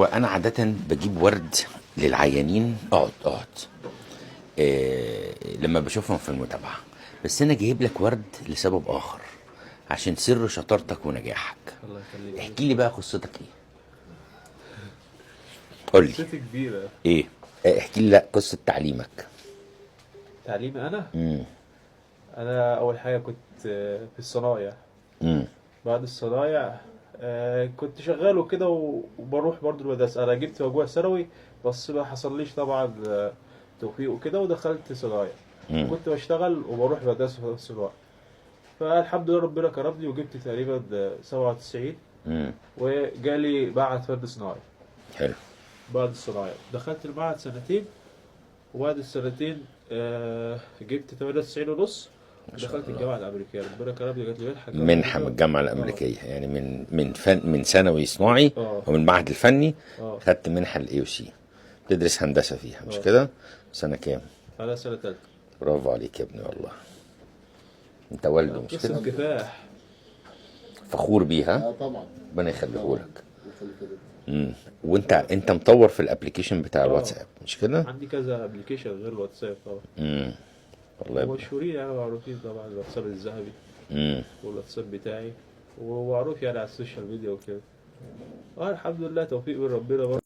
وانا عادة بجيب ورد للعيانين. اقعد. لما بشوفهم في المتابعة. بس انا جايب لك ورد لسبب اخر، عشان سر شطارتك ونجاحك. الله يخليك. احكي لي بقى قصتك ايه. قول لي. قصتي كبيرة. ايه؟ احكي لي لا قصة تعليمك. تعليمي أنا امم أنا أول حاجة كنت في الصنايع. امم بعد الصنايع كنت شغال وكده وبروح برضو المدرسة. أنا جبت مجموع ثانوي بس ما حصليش طبعا توفيق وكده، ودخلت صنايع. امم كنت بشتغل وبروح المدرسة في نفس الوقت. فالحمد لله ربنا كرمني وجبت تقريبا 97، امم وجالي معهد فن صناعي. حلو. بعد الصنايع دخلت المعهد سنتين، وبعد السنتين جبت 98 ونص. ما شاء دخلت الله. الجامعة الأمريكية، ربنا كرمني جات لي منحة منحة من الجامعة اه الأمريكية، يعني من ثانوي صناعي اه ومن المعهد الفني. اه خدت منحة الاي او سي، تدرس هندسة فيها مش اه كده؟ سنة كام؟ أنا سنة تالتة. برافو عليك يا ابني والله. انت والده مش قصة كده؟ كفاح. فخور بيها. اه طبعا. ربنا يخليه طبعا. لك. يخليك يا دكتور. وانت مطور في الابلكيشن بتاع اه الواتساب مش كده؟ عندي كذا ابلكيشن غير الواتساب طبعا. امم والله يا ابني. ومشهورين يعني معروفين طبعا، الواتساب الذهبي امم والواتساب بتاعي، ومعروف يعني على السوشيال ميديا وكده. الحمد لله توفيق من ربنا برضه.